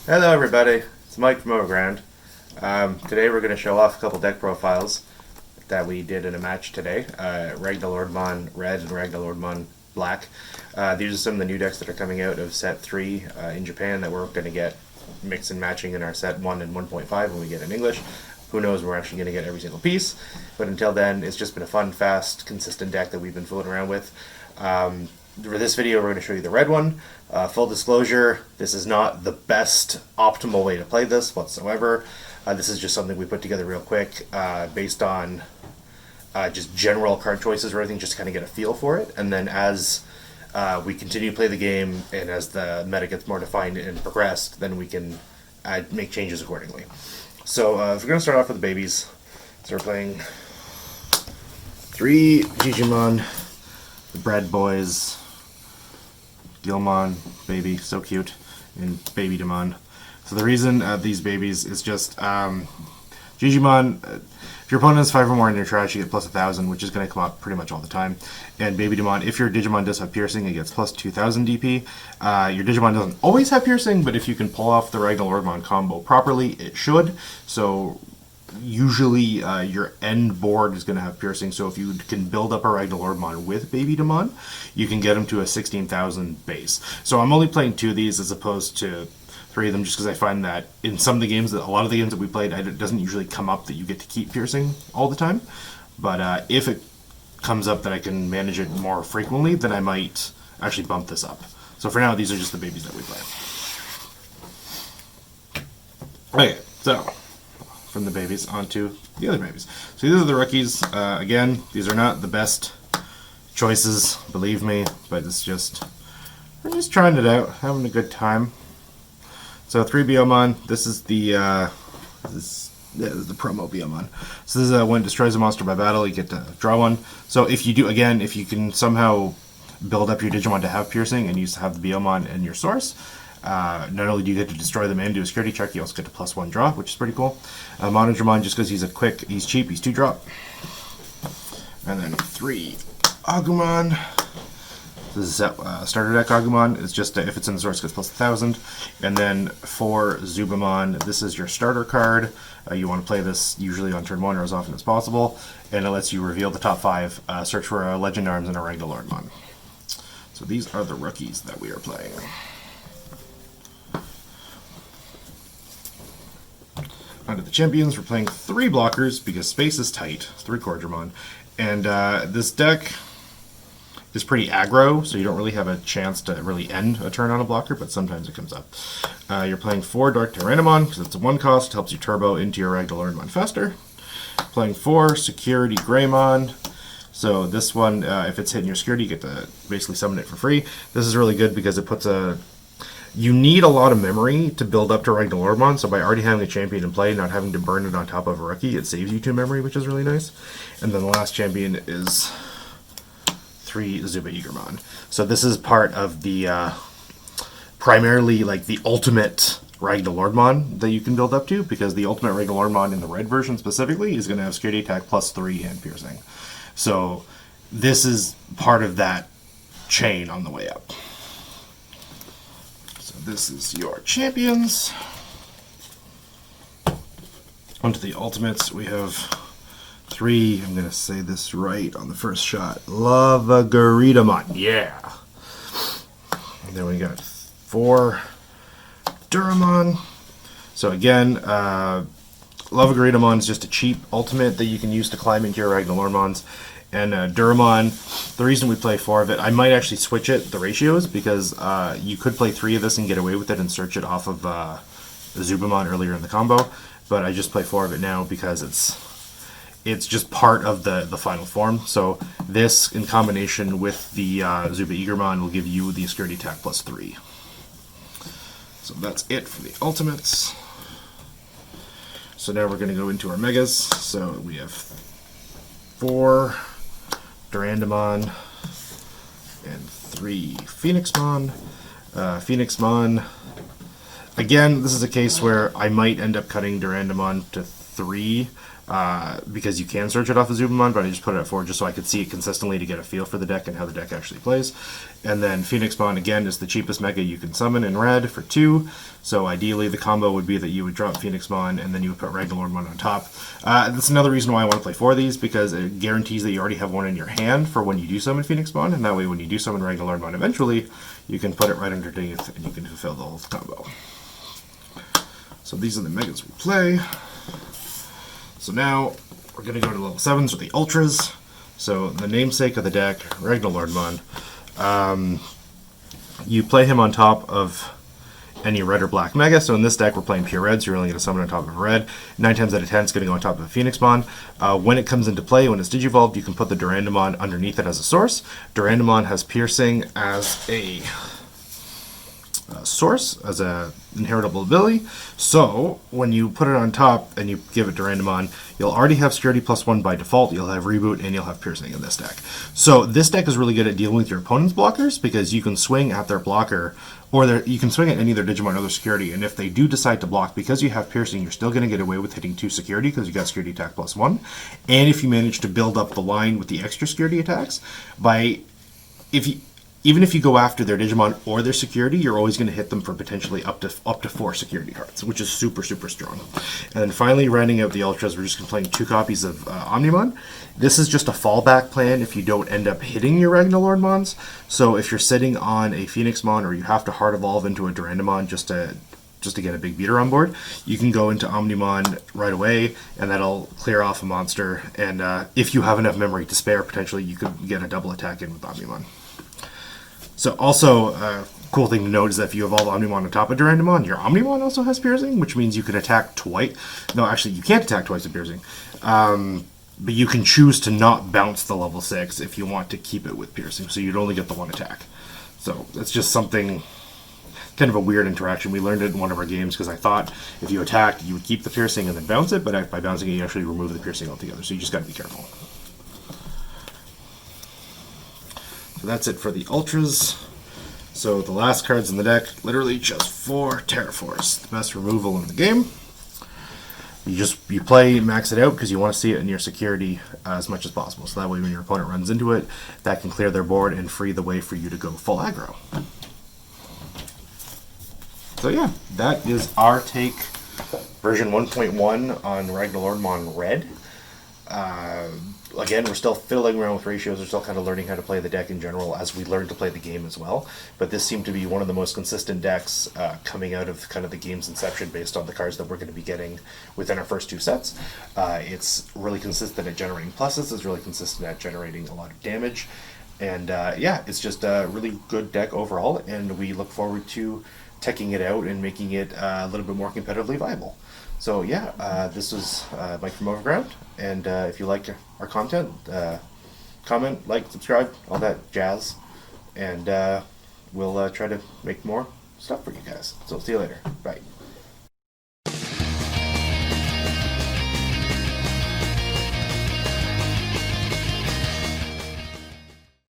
Hello everybody, it's Mike from Overground. Today we're going to show off a couple deck profiles that we did in a match today. Ragnaloardmon Red and Ragnaloardmon Black. These are some of the new decks that are coming out of set 3 in Japan that we're going to get mix and matching in our set 1 and 1.5 when we get in English. Who knows, we're actually going to get every single piece. But until then, it's just been a fun, fast, consistent deck that we've been fooling around with. For this video, we're going to show you the red one. Full disclosure, this is not the best optimal way to play this whatsoever. This is just something we put together real quick based on just general card choices or anything, just to kind of get a feel for it. And then as we continue to play the game and as the meta gets more defined and progressed, then we can make changes accordingly. So if we're going to start off with the babies, so we're playing 3 Digimon, the Bread Boys, Gilmon, baby, so cute, and Baby Demon. So the reason these babies is just Digimon, if your opponent has 5 or more in your trash, you get plus 1,000, which is going to come up pretty much all the time. And Baby Demon, if your Digimon does have piercing, it gets plus 2,000 DP. Your Digimon doesn't always have piercing, but if you can pull off the Ragnaloardmon combo properly, it should. So usually your end board is going to have piercing, so if you can build up a Ragnaloardmon with Baby Demon, you can get him to a 16,000 base. So I'm only playing 2 of these as opposed to 3 of them, just because I find that in some of the games, a lot of the games that we played, it doesn't usually come up that you get to keep piercing all the time. But if it comes up that I can manage it more frequently, then I might actually bump this up. So for now, these are just the babies that we play. Okay, so from the babies onto the other babies. So these are the rookies. Again, these are not the best choices, believe me, but it's just, we're just trying it out, having a good time. So 3 Biomon, this is the this is the promo Biomon. So this is when it destroys a monster by battle, you get to draw one. So if you do, again, if you can somehow build up your Digimon to have piercing and you have the Biomon in your source, not only do you get to destroy them and do a security check, you also get to +1 draw, which is pretty cool. Mono Red Magnaloardmon, just because he's cheap, he's 2 drop. And then 3 Agumon. This is starter deck Agumon. It's just if it's in the source, it gets plus 1,000. And then 4 Zubamon. This is your starter card. You want to play this usually on turn 1 or as often as possible. And it lets you reveal the top 5. Search for a Legend Arms and a Ragnaloardmon. So these are the rookies that we are playing. Onto the champions, we're playing 3 blockers because space is tight. 3 Cordramon. And this deck is pretty aggro, so you don't really have a chance to really end a turn on a blocker, but sometimes it comes up. You're playing 4 Dark Tyrannomon because it's a 1 cost, helps you turbo into your Ragnaloardmon faster. Playing 4 Security Greymon. So this one, if it's hitting your security, you get to basically summon it for free. This is really good because it puts a... You need a lot of memory to build up to Ragnaloardmon, so by already having a champion in play, not having to burn it on top of a rookie, it saves you 2 memory, which is really nice. And then the last champion is 3 Zubaigermon. So this is part of the primarily like the ultimate Ragnaloardmon that you can build up to, because the ultimate Ragnaloardmon in the red version specifically is going to have security attack +3 and piercing. So this is part of that chain on the way up. So this is your champions. Onto the ultimates, we have 3, I'm going to say this right on the first shot, Lavagaritamon, yeah! And then we got 4 Duramon. So again, Lavagaritamon is just a cheap ultimate that you can use to climb into your Ragnaloardmons. And Duramon, the reason we play 4 of it, I might actually switch it, the ratios, because you could play 3 of this and get away with it and search it off of Zubamon earlier in the combo, but I just play 4 of it now because it's just part of the final form. So this, in combination with the Zubaigermon, will give you the security attack +3. So that's it for the ultimates. So now we're going to go into our megas. So we have 4 Durandamon and 3 Phoenixmon. Phoenixmon, again, this is a case where I might end up cutting Durandamon to 3 because you can search it off of Zubamon, but I just put it at 4 just so I could see it consistently to get a feel for the deck and how the deck actually plays. And then Phoenixmon, again, is the cheapest mega you can summon in red for 2. So ideally the combo would be that you would drop Phoenixmon and then you would put Ragnaloardmon on top. That's another reason why I want to play 4 of these, because it guarantees that you already have one in your hand for when you do summon Phoenixmon, and that way when you do summon Ragnaloardmon eventually, you can put it right underneath and you can fulfill the whole combo. So these are the megas we play. So now we're going to go to level 7s with the Ultras. So the namesake of the deck, Ragnaloardmon. You play him on top of any red or black mega. So in this deck we're playing pure red, so you're only going to summon on top of red. 9 times out of 10 it's going to go on top of a Phoenixmon. When it comes into play, when it's Digivolved, you can put the Durandamon underneath it as a source. Durandamon has piercing as a source, as a inheritable ability. So when you put it on top and you give it Durandamon, you'll already have security +1 by default, you'll have reboot, and you'll have piercing in this deck. So this deck is really good at dealing with your opponent's blockers, because you can swing at their blocker, or you can swing at any of their Digimon or their security, and if they do decide to block, because you have piercing, you're still going to get away with hitting 2 security because you got security attack +1. And if you manage to build up the line with the extra security attacks, even if you go after their Digimon or their security, you're always going to hit them for potentially up to 4 security cards, which is super, super strong. And then finally, rounding out the Ultras, we're just going to play 2 copies of Omnimon. This is just a fallback plan if you don't end up hitting your Ragnaloardmons. So if you're sitting on a Phoenixmon, or you have to hard evolve into a Durandamon just to get a big beater on board, you can go into Omnimon right away, and that'll clear off a monster. And if you have enough memory to spare, potentially you could get a double attack in with Omnimon. So also, cool thing to note is that if you evolve Omnimon on top of Durandamon, your Omnimon also has piercing, which means you can attack twice. No, actually, you can't attack twice with piercing. But you can choose to not bounce the level 6 if you want to keep it with piercing, so you'd only get the 1 attack. So that's just something, kind of a weird interaction. We learned it in one of our games because I thought if you attacked, you would keep the piercing and then bounce it, but by bouncing it, you actually remove the piercing altogether, so you just got to be careful. So that's it for the Ultras. So the last cards in the deck, literally just 4 Terraforce, the best removal in the game. You play max it out because you want to see it in your security as much as possible. So that way when your opponent runs into it, that can clear their board and free the way for you to go full aggro. So yeah, that is our take, version 1.1 on Ragnaloardmon Red. Again, we're still fiddling around with ratios. We're still kind of learning how to play the deck in general as we learn to play the game as well. But this seemed to be one of the most consistent decks coming out of kind of the game's inception based on the cards that we're going to be getting within our first 2 sets. It's really consistent at generating pluses. It's really consistent at generating a lot of damage. And yeah, it's just a really good deck overall. And we look forward to teching it out and making it a little bit more competitively viable. So yeah, this was Mike from Overground, and if you like our content, comment, like, subscribe, all that jazz, and we'll try to make more stuff for you guys. So see you later. Bye.